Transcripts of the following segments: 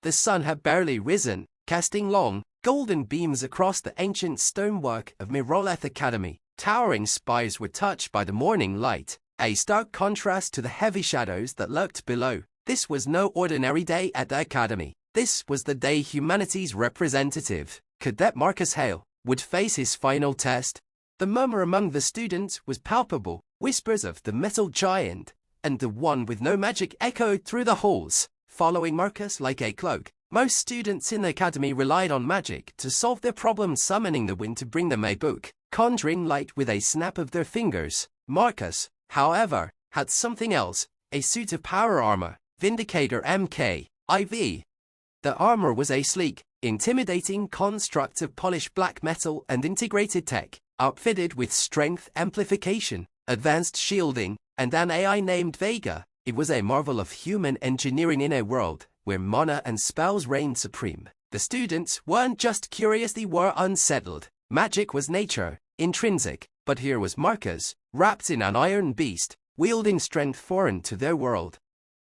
The sun had barely risen, casting long, golden beams across the ancient stonework of Miroleth Academy. Towering spires were touched by the morning light, a stark contrast to the heavy shadows that lurked below. This was no ordinary day at the Academy. This was the day humanity's representative, Cadet Marcus Hale, would face his final test. The murmur among the students was palpable. Whispers of the metal giant and the one with no magic echoed through the halls, following Marcus like a cloak. Most students in the academy relied on magic to solve their problems, summoning the wind to bring them a book, conjuring light with a snap of their fingers. Marcus, however, had something else, a suit of power armor, Vindicator MK-IV. The armor was a sleek, intimidating construct of polished black metal and integrated tech, outfitted with strength amplification, advanced shielding, and an AI named Vega. It was a marvel of human engineering in a world where mana and spells reigned supreme. The students weren't just curious, they were unsettled. Magic was nature, intrinsic, but here was Marcus, wrapped in an iron beast, wielding strength foreign to their world.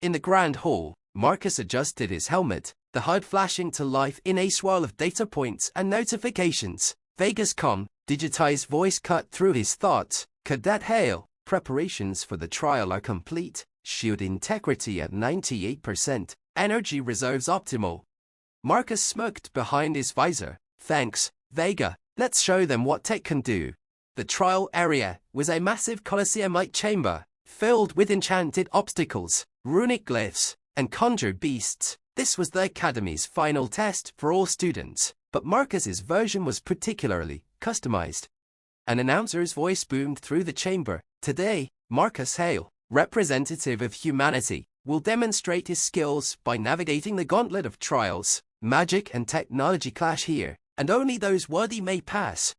In the grand hall, Marcus adjusted his helmet, the HUD flashing to life in a swirl of data points and notifications. Vega's calm, digitized voice cut through his thoughts. Cadet Hale, preparations for the trial are complete. Shield integrity at 98%. Energy reserves optimal. Marcus smirked behind his visor. Thanks, Vega. Let's show them what tech can do. The trial area was a massive Colosseum-like chamber, filled with enchanted obstacles, runic glyphs, and conjured beasts. This was the Academy's final test for all students, but Marcus's version was particularly customized. An announcer's voice boomed through the chamber. Today, Marcus Hale, representative of humanity, will demonstrate his skills by navigating the gauntlet of trials. Magic and technology clash here, and only those worthy may pass.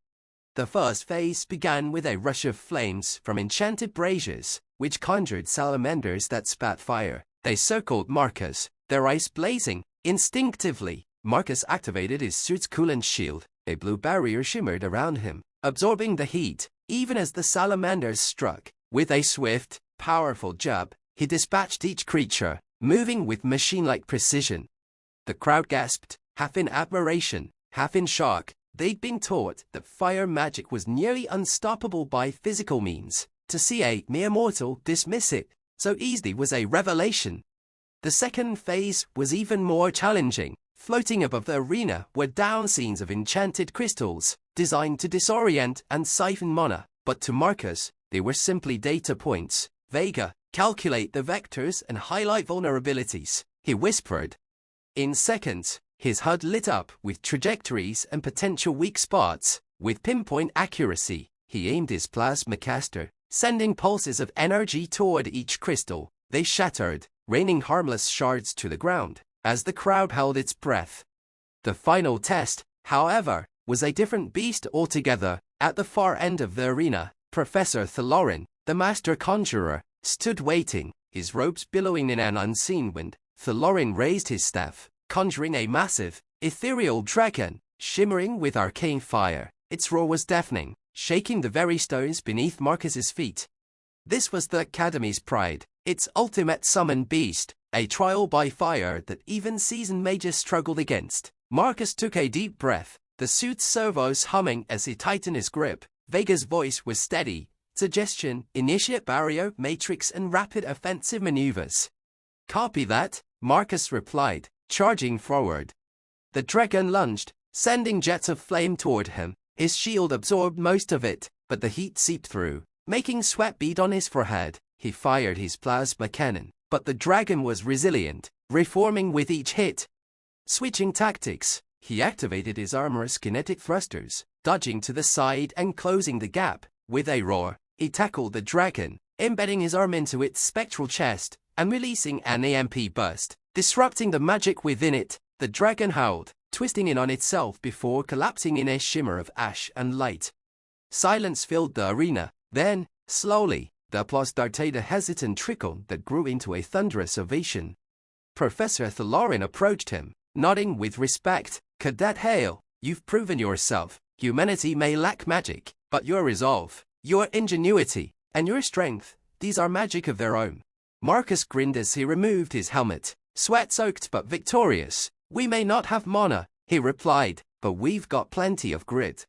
The first phase began with a rush of flames from enchanted braziers, which conjured salamanders that spat fire. They circled Marcus, their eyes blazing. Instinctively, Marcus activated his suit's coolant shield. A blue barrier shimmered around him, absorbing the heat, even as the salamanders struck. With a swift, powerful jab, he dispatched each creature, moving with machine-like precision. The crowd gasped, half in admiration, half in shock. They'd been taught that fire magic was nearly unstoppable by physical means. To see a mere mortal dismiss it so easily was a revelation. The second phase was even more challenging. Floating above the arena were down scenes of enchanted crystals, designed to disorient and siphon mana. But to Marcus, they were simply data points. Vega, calculate the vectors and highlight vulnerabilities, he whispered. In seconds, his HUD lit up with trajectories and potential weak spots. With pinpoint accuracy, he aimed his plasma caster, sending pulses of energy toward each crystal. They shattered, raining harmless shards to the ground, as the crowd held its breath. The final test, however, was a different beast altogether. At the far end of the arena, Professor Thalorin, the master conjurer, stood waiting, his robes billowing in an unseen wind. Thalorin raised his staff, conjuring a massive, ethereal dragon, shimmering with arcane fire. Its roar was deafening, shaking the very stones beneath Marcus's feet. This was the Academy's pride, its ultimate summoned beast, a trial by fire that even seasoned mages struggled against. Marcus took a deep breath, the suit's servos humming as he tightened his grip. Vega's voice was steady. Suggestion, initiate barrier, matrix, and rapid offensive maneuvers. Copy that, Marcus replied, charging forward. The dragon lunged, sending jets of flame toward him. His shield absorbed most of it, but the heat seeped through, making sweat bead on his forehead. He fired his plasma cannon, but the dragon was resilient, reforming with each hit. Switching tactics, he activated his armor's kinetic thrusters, dodging to the side and closing the gap. With a roar, he tackled the dragon, embedding his arm into its spectral chest and releasing an EMP burst, disrupting the magic within it. The dragon howled, twisting in on itself before collapsing in a shimmer of ash and light. Silence filled the arena. Then, slowly, the applause started, a hesitant trickle that grew into a thunderous ovation. Professor Thalorin approached him, nodding with respect. Cadet Hale, you've proven yourself. Humanity may lack magic, but your resolve, your ingenuity, and your strength, these are magic of their own. Marcus grinned as he removed his helmet, sweat-soaked but victorious. "We may not have mana," he replied, "but we've got plenty of grit."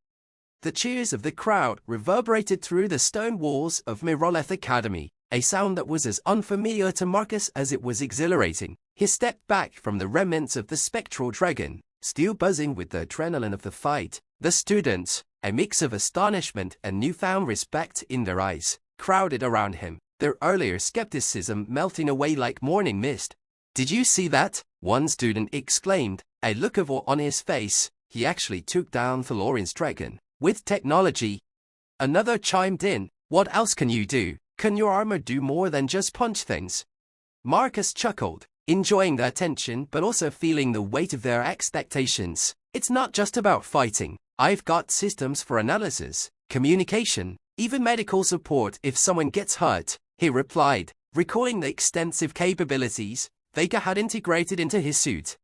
The cheers of the crowd reverberated through the stone walls of Miroleth Academy, a sound that was as unfamiliar to Marcus as it was exhilarating. He stepped back from the remnants of the spectral dragon, still buzzing with the adrenaline of the fight. The students, a mix of astonishment and newfound respect in their eyes, crowded around him, their earlier skepticism melting away like morning mist. "Did you see that?" one student exclaimed, a look of awe on his face. "He actually took down Thalorin's dragon with technology." Another chimed in, "What else can you do? Can your armor do more than just punch things?" Marcus chuckled, enjoying the attention but also feeling the weight of their expectations. "It's not just about fighting. I've got systems for analysis, communication, even medical support if someone gets hurt," he replied, recalling the extensive capabilities Vega had integrated into his suit.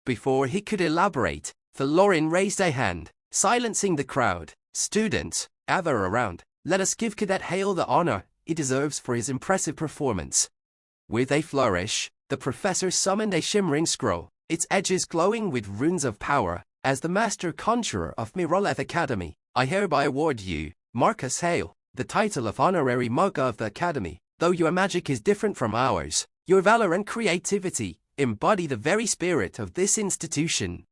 Before he could elaborate, Thalorin raised a hand, silencing the crowd. "Students, gather around. Let us give Cadet Hale the honor he deserves for his impressive performance." With a flourish, the professor summoned a shimmering scroll, its edges glowing with runes of power. "As the Master Conjurer of Miroleth Academy, I hereby award you, Marcus Hale, the title of Honorary Maga of the Academy. Though your magic is different from ours, your valor and creativity embody the very spirit of this institution."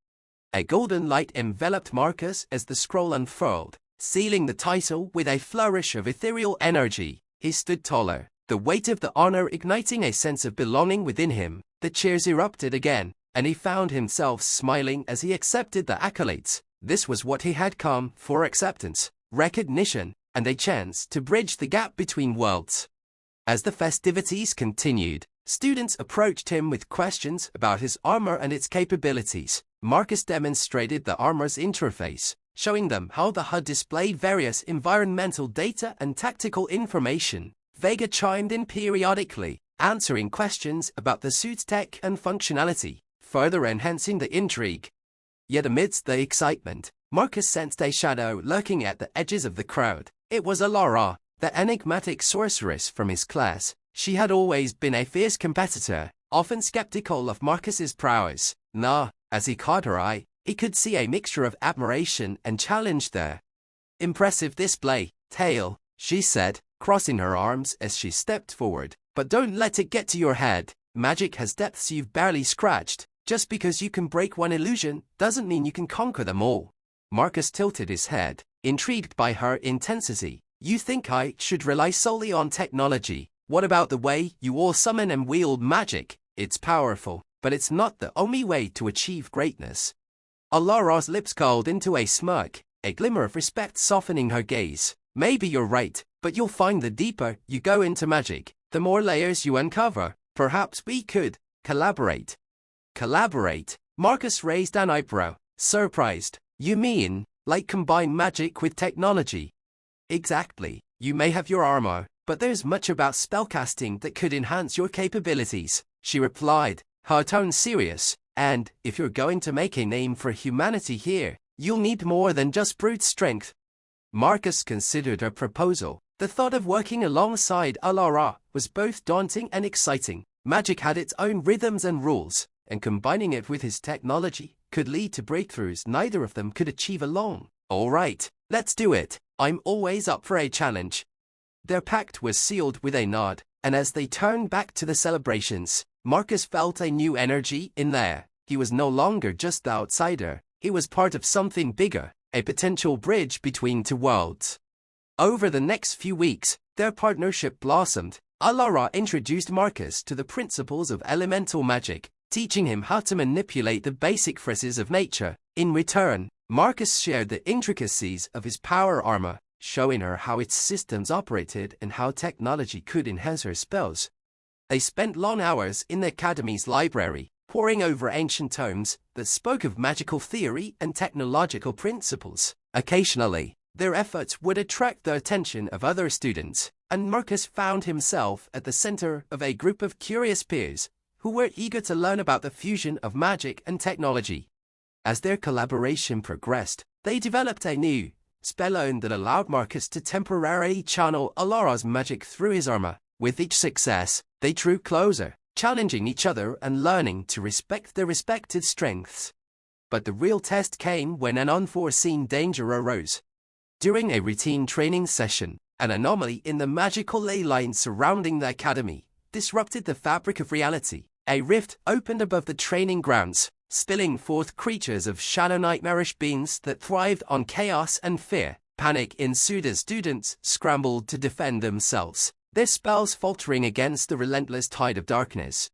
A golden light enveloped Marcus as the scroll unfurled, sealing the title with a flourish of ethereal energy. He stood taller, the weight of the honor igniting a sense of belonging within him. The cheers erupted again, and he found himself smiling as he accepted the accolades. This was what he had come for: acceptance, recognition, and a chance to bridge the gap between worlds. As the festivities continued, students approached him with questions about his armor and its capabilities. Marcus demonstrated the armor's interface, showing them how the HUD displayed various environmental data and tactical information. Vega chimed in periodically, answering questions about the suit's tech and functionality, further enhancing the intrigue. Yet amidst the excitement, Marcus sensed a shadow lurking at the edges of the crowd. It was Alara, the enigmatic sorceress from his class. She had always been a fierce competitor, often skeptical of Marcus's prowess. Now, as he caught her eye, he could see a mixture of admiration and challenge there. "Impressive display, Tail," she said, crossing her arms as she stepped forward. "But don't let it get to your head. Magic has depths you've barely scratched. Just because you can break one illusion doesn't mean you can conquer them all." Marcus tilted his head, intrigued by her intensity. "You think I should rely solely on technology? What about the way you all summon and wield magic? It's powerful, but it's not the only way to achieve greatness." Alara's lips curled into a smirk, a glimmer of respect softening her gaze. "Maybe you're right, but you'll find the deeper you go into magic, the more layers you uncover. Perhaps we could collaborate." "Collaborate?" Marcus raised an eyebrow, surprised. "You mean, like combine magic with technology?" "Exactly. You may have your armor, but there's much about spellcasting that could enhance your capabilities," she replied, her tone serious. "And, if you're going to make a name for humanity here, you'll need more than just brute strength." Marcus considered her proposal. The thought of working alongside Alara was both daunting and exciting. Magic had its own rhythms and rules, and combining it with his technology could lead to breakthroughs neither of them could achieve alone. "All right, let's do it. I'm always up for a challenge." Their pact was sealed with a nod, and as they turned back to the celebrations, Marcus felt a new energy in there. He was no longer just the outsider. He was part of something bigger, a potential bridge between two worlds. Over the next few weeks, their partnership blossomed. Alara introduced Marcus to the principles of elemental magic, teaching him how to manipulate the basic forces of nature. In return, Marcus shared the intricacies of his power armor, showing her how its systems operated and how technology could enhance her spells. They spent long hours in the Academy's library, poring over ancient tomes that spoke of magical theory and technological principles. Occasionally, their efforts would attract the attention of other students, and Marcus found himself at the center of a group of curious peers who were eager to learn about the fusion of magic and technology. As their collaboration progressed, they developed a new spellone that allowed Marcus to temporarily channel Alara's magic through his armor. With each success, they drew closer, challenging each other and learning to respect their respective strengths. But the real test came when an unforeseen danger arose. During a routine training session, an anomaly in the magical ley lines surrounding the academy disrupted the fabric of reality. A rift opened above the training grounds, spilling forth creatures of shadow nightmarish beings that thrived on chaos and fear. Panic ensued as students scrambled to defend themselves, their spells faltering against the relentless tide of darkness.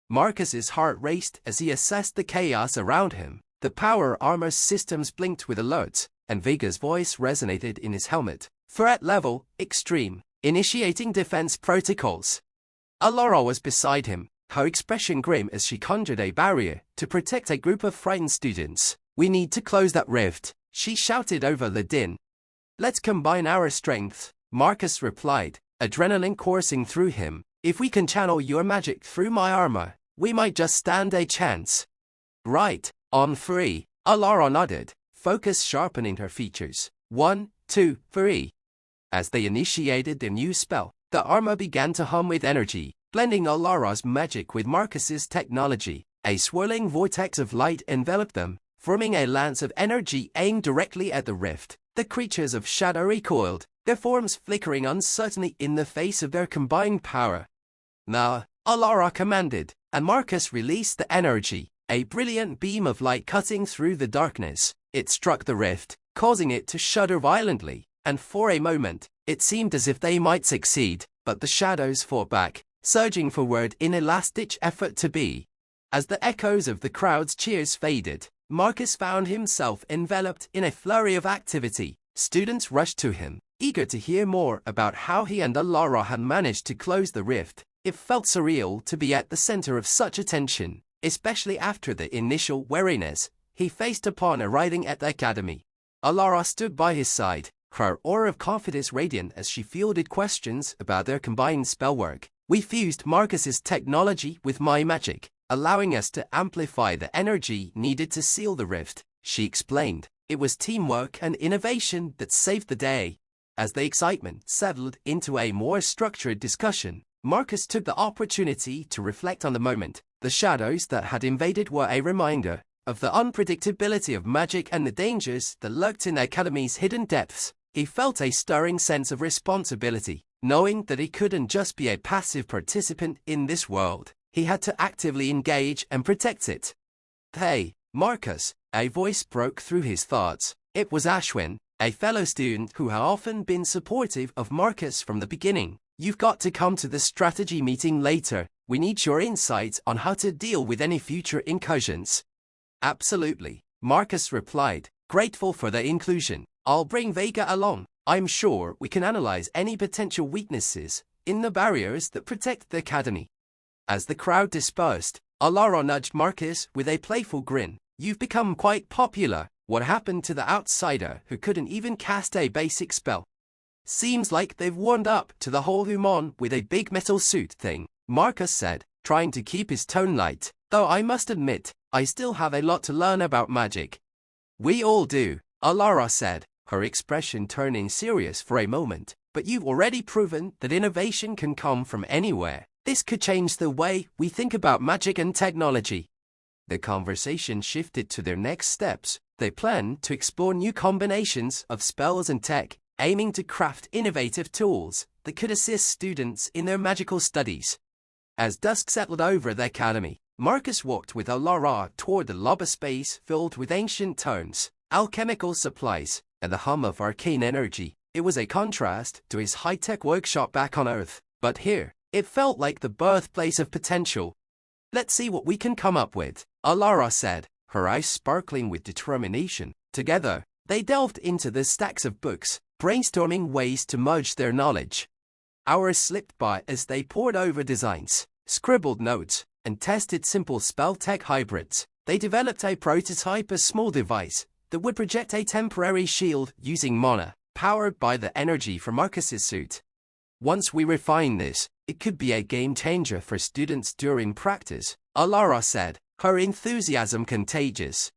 Marcus's heart raced as he assessed the chaos around him. The power armor systems blinked with alerts, and Vega's voice resonated in his helmet. Threat level, extreme, initiating defense protocols. Alara was beside him, her expression grim as she conjured a barrier to protect a group of frightened students. We need to close that rift, she shouted over the din. Let's combine our strengths, Marcus replied, adrenaline coursing through him. If we can channel your magic through my armor, we might just stand a chance. Right, on three, Alara nodded, focus sharpening her features. 1, 2, 3. As they initiated their new spell, the armor began to hum with energy, blending Alara's magic with Marcus's technology. A swirling vortex of light enveloped them, forming a lance of energy aimed directly at the rift. The creatures of shadow recoiled, their forms flickering uncertainly in the face of their combined power. Now, Alara commanded, and Marcus released the energy, a brilliant beam of light cutting through the darkness. It struck the rift, causing it to shudder violently, and for a moment, it seemed as if they might succeed, but the shadows fought back, surging forward in a last-ditch effort to be. As the echoes of the crowd's cheers faded, Marcus found himself enveloped in a flurry of activity. Students rushed to him, eager to hear more about how he and Alara had managed to close the rift. It felt surreal to be at the center of such attention, especially after the initial wariness he faced upon arriving at the academy. Alara stood by his side, her aura of confidence radiant as she fielded questions about their combined spellwork. We fused Marcus's technology with my magic, allowing us to amplify the energy needed to seal the rift, she explained. It was teamwork and innovation that saved the day. As the excitement settled into a more structured discussion, Marcus took the opportunity to reflect on the moment. The shadows that had invaded were a reminder of the unpredictability of magic and the dangers that lurked in the academy's hidden depths. He felt a stirring sense of responsibility, knowing that he couldn't just be a passive participant in this world. He had to actively engage and protect it. Hey, Marcus, a voice broke through his thoughts. It was Ashwin, a fellow student who had often been supportive of Marcus from the beginning. You've got to come to the strategy meeting later. We need your insights on how to deal with any future incursions. Absolutely, Marcus replied, grateful for the inclusion. I'll bring Vega along. I'm sure we can analyze any potential weaknesses in the barriers that protect the academy. As the crowd dispersed, Alara nudged Marcus with a playful grin. You've become quite popular. What happened to the outsider who couldn't even cast a basic spell? Seems like they've warmed up to the whole human with a big metal suit thing, Marcus said, trying to keep his tone light. Though I must admit, I still have a lot to learn about magic. We all do, Alara said, her expression turning serious for a moment. But you've already proven that innovation can come from anywhere. This could change the way we think about magic and technology. The conversation shifted to their next steps. They planned to explore new combinations of spells and tech, aiming to craft innovative tools that could assist students in their magical studies. As dusk settled over the academy, Marcus walked with Alara toward the lobby space filled with ancient tomes, alchemical supplies, and the hum of arcane energy. It was a contrast to his high-tech workshop back on Earth, but here, it felt like the birthplace of potential. Let's see what we can come up with, Alara said, her eyes sparkling with determination. Together, they delved into the stacks of books, brainstorming ways to merge their knowledge. Hours slipped by as they pored over designs, scribbled notes, and tested simple spell tech hybrids. They developed a prototype, a small device that would project a temporary shield using mana, powered by the energy from Marcus's suit. Once we refine this, it could be a game changer for students during practice, Alara said, her enthusiasm contagious.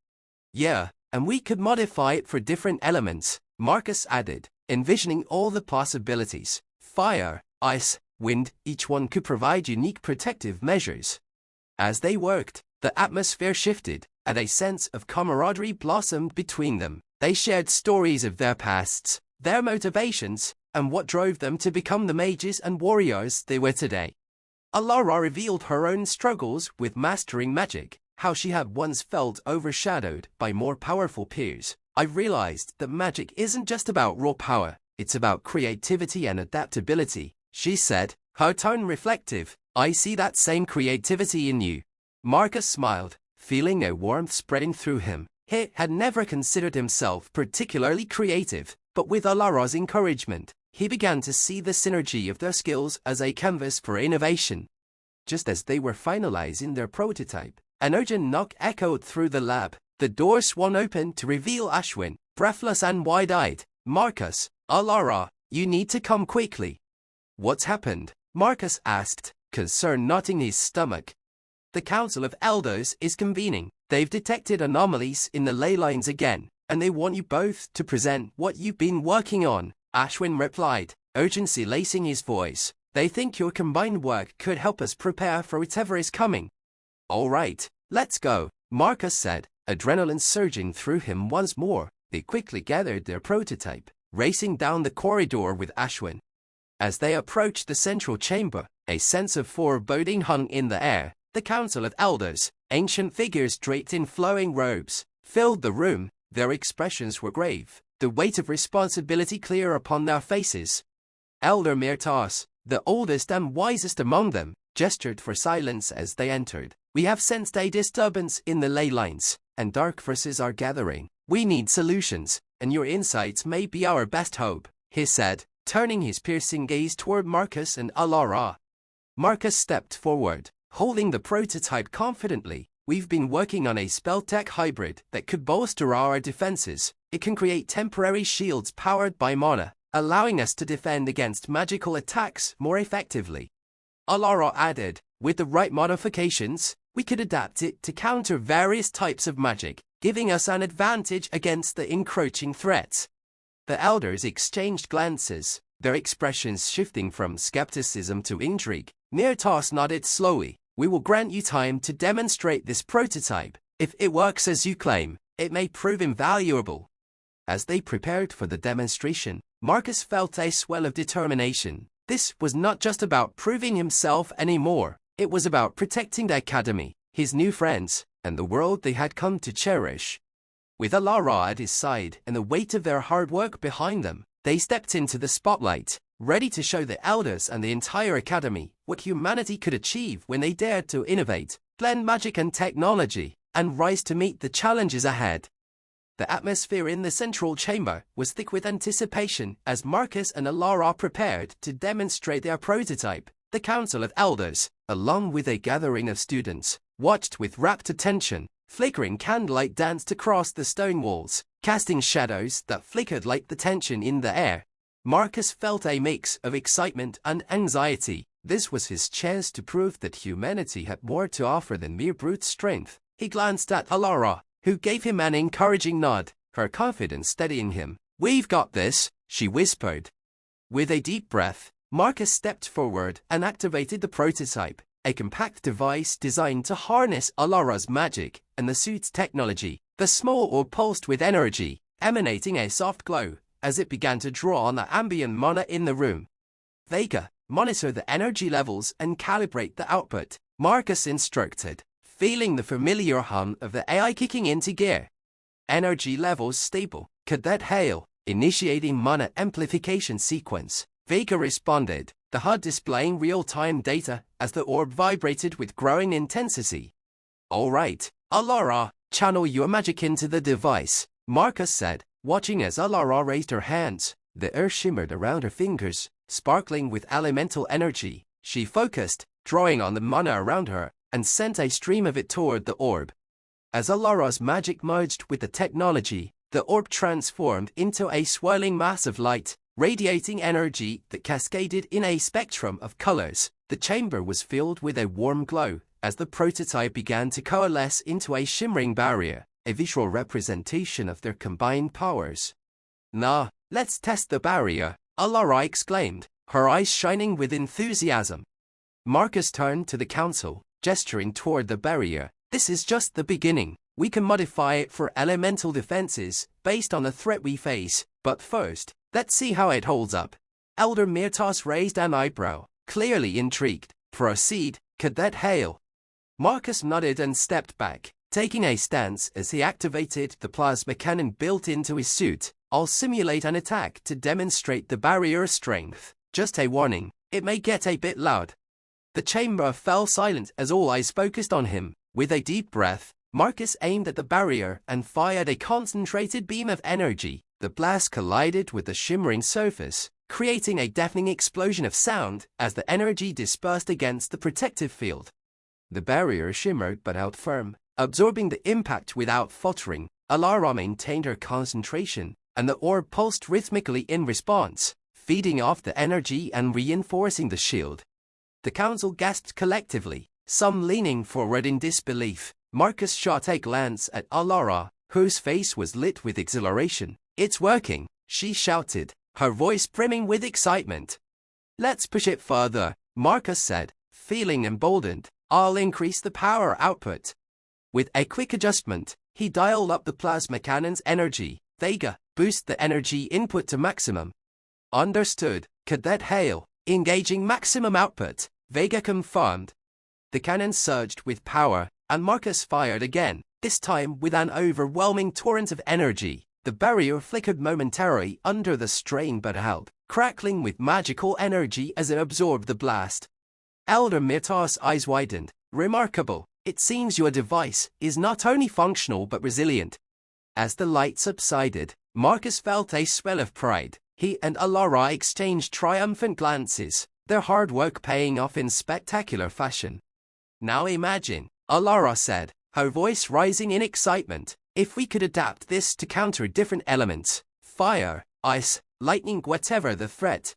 Yeah, and we could modify it for different elements, Marcus added, envisioning all the possibilities: fire, ice, wind, each one could provide unique protective measures. As they worked, the atmosphere shifted, and a sense of camaraderie blossomed between them. They shared stories of their pasts, their motivations, and what drove them to become the mages and warriors they were today. Alara revealed her own struggles with mastering magic, how she had once felt overshadowed by more powerful peers. I realized that magic isn't just about raw power, it's about creativity and adaptability, she said, her tone reflective. I see that same creativity in you. Marcus smiled, feeling a warmth spreading through him. He had never considered himself particularly creative, but with Alara's encouragement, he began to see the synergy of their skills as a canvas for innovation. Just as they were finalizing their prototype, an urgent knock echoed through the lab. The door swung open to reveal Ashwin, breathless and wide-eyed. Marcus, Alara, you need to come quickly. What's happened? Marcus asked, concern knotting his stomach. The Council of Elders is convening. They've detected anomalies in the ley lines again, and they want you both to present what you've been working on, Ashwin replied, urgency lacing his voice. They think your combined work could help us prepare for whatever is coming. All right, let's go, Marcus said, adrenaline surging through him once more. They quickly gathered their prototype, racing down the corridor with Ashwin. As they approached the central chamber, a sense of foreboding hung in the air. The Council of Elders, ancient figures draped in flowing robes, filled the room. Their expressions were grave, the weight of responsibility clear upon their faces. Elder Mirtas, the oldest and wisest among them, gestured for silence as they entered. We have sensed a disturbance in the ley lines, and dark forces are gathering. We need solutions, and your insights may be our best hope, he said, turning his piercing gaze toward Marcus and Alara. Marcus stepped forward, holding the prototype confidently. We've been working on a spell-tech hybrid that could bolster our defenses. It can create temporary shields powered by mana, allowing us to defend against magical attacks more effectively. Alara added, with the right modifications, we could adapt it to counter various types of magic, giving us an advantage against the encroaching threats. The elders exchanged glances, their expressions shifting from skepticism to intrigue. Mirtas nodded slowly. We will grant you time to demonstrate this prototype. If it works as you claim, it may prove invaluable. As they prepared for the demonstration, Marcus felt a swell of determination. This was not just about proving himself anymore. It was about protecting the academy, his new friends, and the world they had come to cherish. With Alara at his side and the weight of their hard work behind them, they stepped into the spotlight, ready to show the elders and the entire academy what humanity could achieve when they dared to innovate, blend magic and technology, and rise to meet the challenges ahead. The atmosphere in the central chamber was thick with anticipation as Marcus and Alara prepared to demonstrate their prototype. The Council of Elders, along with a gathering of students, watched with rapt attention. Flickering candlelight danced across the stone walls, casting shadows that flickered like the tension in the air. Marcus felt a mix of excitement and anxiety. This was his chance to prove that humanity had more to offer than mere brute strength. He glanced at Alara, who gave him an encouraging nod, her confidence steadying him. We've got this, she whispered. With a deep breath, Marcus stepped forward and activated the prototype, a compact device designed to harness Alara's magic and the suit's technology. The small orb pulsed with energy, emanating a soft glow as it began to draw on the ambient mana in the room. Vega, monitor the energy levels and calibrate the output, Marcus instructed, feeling the familiar hum of the AI kicking into gear. Energy levels stable. Cadet Hale, initiating mana amplification sequence. Vega responded, the HUD displaying real-time data as the orb vibrated with growing intensity. All right, Alara, channel your magic into the device, Marcus said, watching as Alara raised her hands. The earth shimmered around her fingers, sparkling with elemental energy. She focused, drawing on the mana around her, and sent a stream of it toward the orb. As Alara's magic merged with the technology, the orb transformed into a swirling mass of light, radiating energy that cascaded in a spectrum of colors. The chamber was filled with a warm glow as the prototype began to coalesce into a shimmering barrier, a visual representation of their combined powers. Nah, let's test the barrier, Alara exclaimed, her eyes shining with enthusiasm. Marcus turned to the council, gesturing toward the barrier. This is just the beginning. We can modify it for elemental defenses based on the threat we face, but first, let's see how it holds up. Elder Myrtos raised an eyebrow, clearly intrigued. Proceed, Cadet Hale. Marcus nodded and stepped back, taking a stance as he activated the plasma cannon built into his suit. I'll simulate an attack to demonstrate the barrier's strength. Just a warning, it may get a bit loud. The chamber fell silent as all eyes focused on him. With a deep breath, Marcus aimed at the barrier and fired a concentrated beam of energy. The blast collided with the shimmering surface, creating a deafening explosion of sound as the energy dispersed against the protective field. The barrier shimmered but held firm, absorbing the impact without faltering. Alara maintained her concentration, and the orb pulsed rhythmically in response, feeding off the energy and reinforcing the shield. The council gasped collectively, some leaning forward in disbelief. Marcus shot a glance at Alara, whose face was lit with exhilaration. "It's working," she shouted, her voice brimming with excitement. "Let's push it further," Marcus said, feeling emboldened. "I'll increase the power output." With a quick adjustment, he dialed up the plasma cannon's energy. "Vega, boost the energy input to maximum." "Understood, Cadet Hale. Engaging maximum output," Vega confirmed. The cannon surged with power, and Marcus fired again, this time with an overwhelming torrent of energy. The barrier flickered momentarily under the strain but held, crackling with magical energy as it absorbed the blast. Elder Myrtos' eyes widened. "Remarkable. It seems your device is not only functional but resilient." As the light subsided, Marcus felt a swell of pride. He and Alara exchanged triumphant glances, their hard work paying off in spectacular fashion. "Now imagine," Alara said, her voice rising in excitement, "if we could adapt this to counter different elements, fire, ice, lightning, whatever the threat."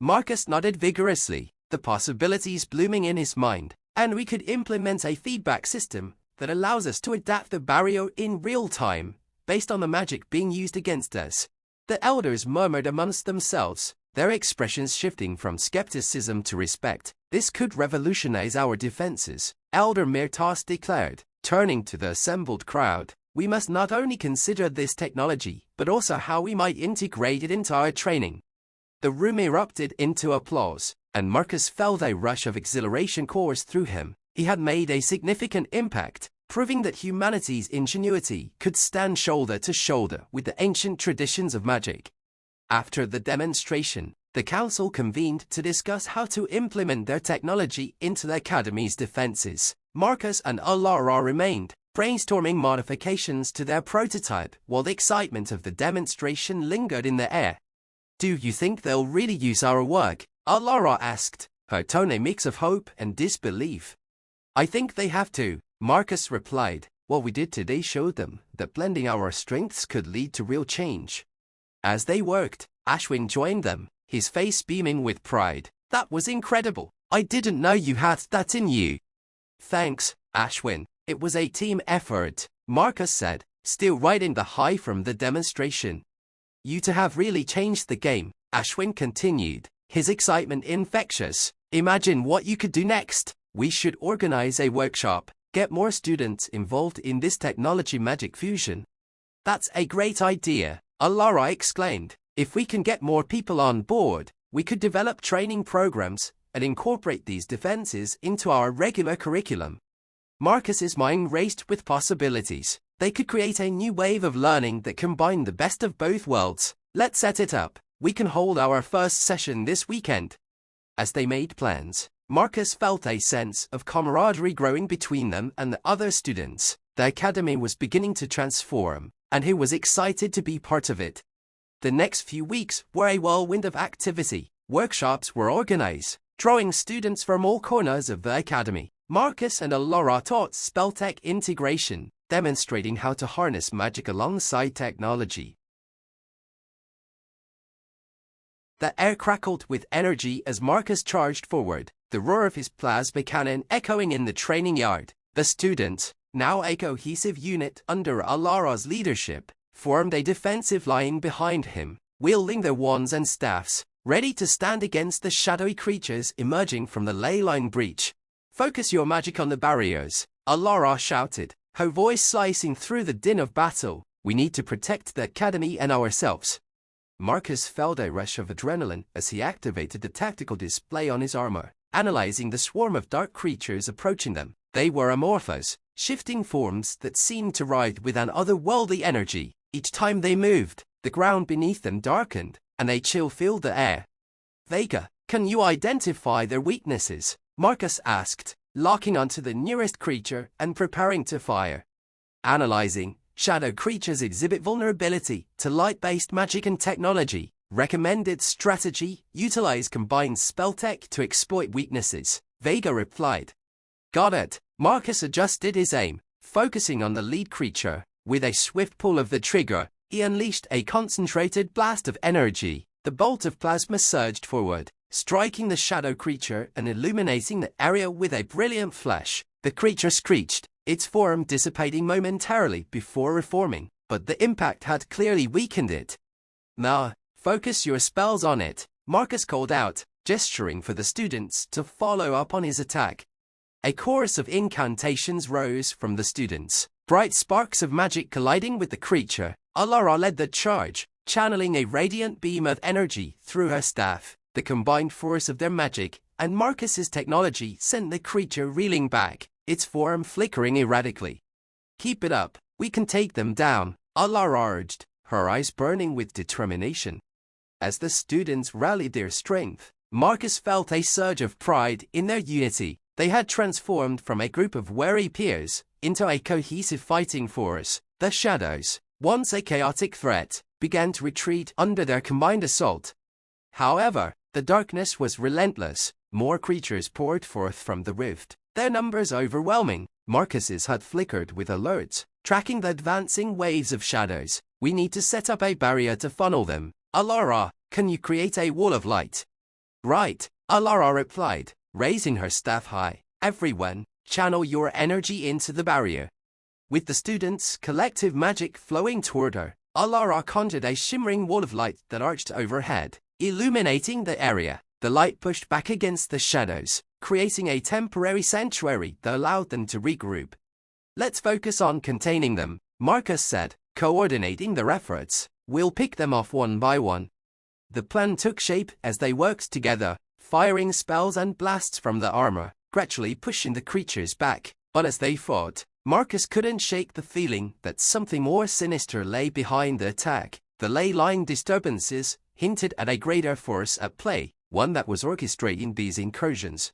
Marcus nodded vigorously, the possibilities blooming in his mind. "And we could implement a feedback system that allows us to adapt the barrier in real time, based on the magic being used against us." The elders murmured amongst themselves, their expressions shifting from skepticism to respect. "This could revolutionize our defenses," Elder Myrtos declared, turning to the assembled crowd. "We must not only consider this technology, but also how we might integrate it into our training." The room erupted into applause, and Marcus felt a rush of exhilaration course through him. He had made a significant impact, proving that humanity's ingenuity could stand shoulder to shoulder with the ancient traditions of magic. After the demonstration, the council convened to discuss how to implement their technology into the academy's defenses. Marcus and Alara remained, brainstorming modifications to their prototype while the excitement of the demonstration lingered in the air. "Do you think they'll really use our work?" Alara asked, her tone a mix of hope and disbelief. "I think they have to," Marcus replied. "What we did today showed them that blending our strengths could lead to real change." As they worked, Ashwin joined them, his face beaming with pride. "That was incredible. I didn't know you had that in you." "Thanks, Ashwin. It was a team effort," Marcus said, still riding the high from the demonstration. "You two have really changed the game," Ashwin continued, his excitement infectious. "Imagine what you could do next. We should organize a workshop, get more students involved in this technology magic fusion." "That's a great idea," Alara exclaimed. "If we can get more people on board, we could develop training programs and incorporate these defenses into our regular curriculum." Marcus's mind raced with possibilities. They could create a new wave of learning that combined the best of both worlds. "Let's set it up. We can hold our first session this weekend." As they made plans, Marcus felt a sense of camaraderie growing between them and the other students. The academy was beginning to transform, and he was excited to be part of it. The next few weeks were a whirlwind of activity. Workshops were organized, drawing students from all corners of the academy. Marcus and Alara taught spelltech integration, demonstrating how to harness magic alongside technology. The air crackled with energy as Marcus charged forward, the roar of his plasma cannon echoing in the training yard. The students, now a cohesive unit under Alara's leadership, formed a defensive line behind him, wielding their wands and staffs. ready to stand against the shadowy creatures emerging from the ley line breach. Focus your magic on the barriers, Alara shouted, her voice slicing through the din of battle. We need to protect the academy and ourselves. Marcus felt a rush of adrenaline as he activated the tactical display on his armor, analyzing the swarm of dark creatures approaching them. They were amorphous, shifting forms that seemed to ride with an otherworldly energy. Each time they moved, the ground beneath them darkened, and a chill filled the air. Vega, can you identify their weaknesses? Marcus asked, locking onto the nearest creature and preparing to fire. Analyzing, shadow creatures exhibit vulnerability to light-based magic and technology. Recommended strategy, utilize combined spell tech to exploit weaknesses, Vega replied. Got it. Marcus adjusted his aim, focusing on the lead creature. With a swift pull of the trigger, he unleashed a concentrated blast of energy. The bolt of plasma surged forward, striking the shadow creature and illuminating the area with a brilliant flash. The creature screeched, its form dissipating momentarily before reforming, but the impact had clearly weakened it. Now, focus your spells on it, Marcus called out, gesturing for the students to follow up on his attack. A chorus of incantations rose from the students, bright sparks of magic colliding with the creature. Alara led the charge, channeling a radiant beam of energy through her staff. The combined force of their magic and Marcus's technology sent the creature reeling back, its form flickering erratically. Keep it up, we can take them down, Alara urged, her eyes burning with determination. As the students rallied their strength, Marcus felt a surge of pride in their unity. They had transformed from a group of wary peers into a cohesive fighting force. The shadows, once a chaotic threat, began to retreat under their combined assault. However, the darkness was relentless. More creatures poured forth from the rift, their numbers overwhelming. Marcus's HUD flickered with alerts, tracking the advancing waves of shadows. We need to set up a barrier to funnel them. Alara, can you create a wall of light? Right, Alara replied, raising her staff high. Everyone, channel your energy into the barrier. With the students' collective magic flowing toward her, Alara conjured a shimmering wall of light that arched overhead, illuminating the area. The light pushed back against the shadows, creating a temporary sanctuary that allowed them to regroup. Let's focus on containing them, Marcus said, coordinating their efforts. We'll pick them off one by one. The plan took shape as they worked together, firing spells and blasts from the armor, gradually pushing the creatures back. But as they fought, Marcus couldn't shake the feeling that something more sinister lay behind the attack. The ley line disturbances hinted at a greater force at play, one that was orchestrating these incursions.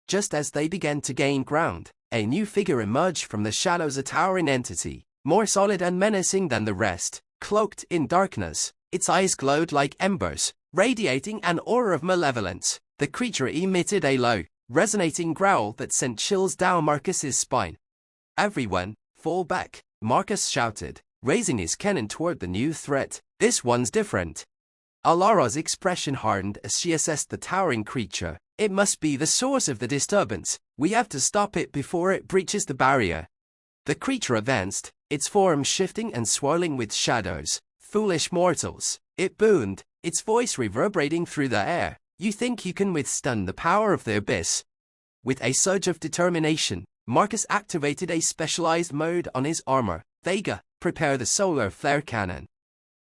Just as they began to gain ground, a new figure emerged from the shadows, a towering entity, more solid and menacing than the rest. Cloaked in darkness, its eyes glowed like embers, radiating an aura of malevolence. The creature emitted a low, resonating growl that sent chills down Marcus's spine. Everyone, fall back, Marcus shouted, raising his cannon toward the new threat. This one's different. Alara's expression hardened as she assessed the towering creature. It must be the source of the disturbance. We have to stop it before it breaches the barrier. The creature advanced, its form shifting and swirling with shadows. Foolish mortals, it boomed, its voice reverberating through the air. You think you can withstand the power of the abyss? With a surge of determination, Marcus activated a specialized mode on his armor. Vega, prepare the solar flare cannon.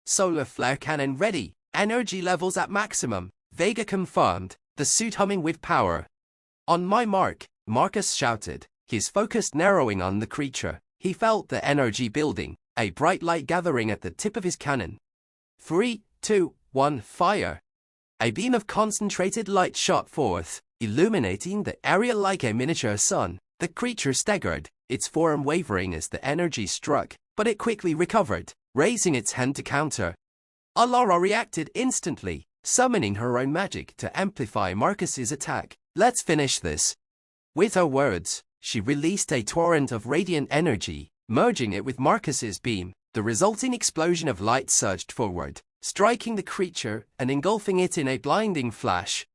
Solar flare cannon ready. Energy levels at maximum. Vega confirmed, the suit humming with power. On my mark, Marcus shouted, his focus narrowing on the creature. He felt the energy building, a bright light gathering at the tip of his cannon. 3, 2, 1, fire. A beam of concentrated light shot forth, illuminating the area like a miniature sun. The creature staggered, its form wavering as the energy struck, but it quickly recovered, raising its hand to counter. Alara reacted instantly, summoning her own magic to amplify Marcus's attack. Let's finish this. With her words, she released a torrent of radiant energy, merging it with Marcus's beam. The resulting explosion of light surged forward, striking the creature and engulfing it in a blinding flash.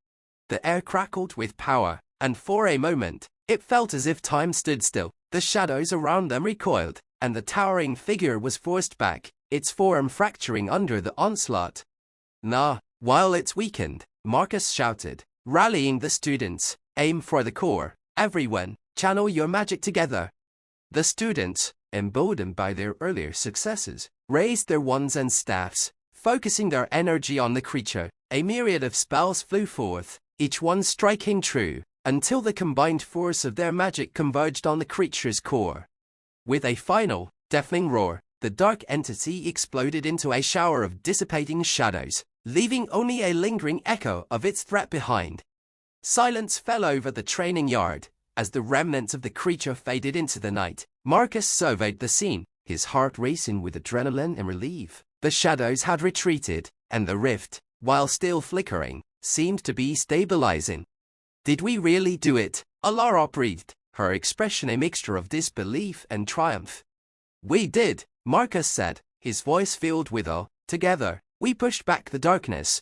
The air crackled with power, and for a moment, it felt as if time stood still. The shadows around them recoiled, and the towering figure was forced back, its form fracturing under the onslaught. While it's weakened, Marcus shouted, rallying the students. Aim for the core. Everyone, channel your magic together. The students, emboldened by their earlier successes, raised their wands and staffs, focusing their energy on the creature. A myriad of spells flew forth, each one striking true, until the combined force of their magic converged on the creature's core. With a final, deafening roar, the dark entity exploded into a shower of dissipating shadows, leaving only a lingering echo of its threat behind. Silence fell over the training yard. As the remnants of the creature faded into the night, Marcus surveyed the scene, his heart racing with adrenaline and relief. The shadows had retreated, and the rift, while still flickering, seemed to be stabilizing. Did we really do it? Alara breathed, her expression a mixture of disbelief and triumph. We did, Marcus said, his voice filled with awe. Together, we pushed back the darkness.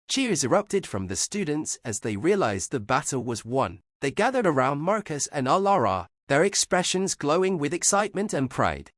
Cheers erupted from the students as they realized the battle was won. They gathered around Marcus and Alara, their expressions glowing with excitement and pride.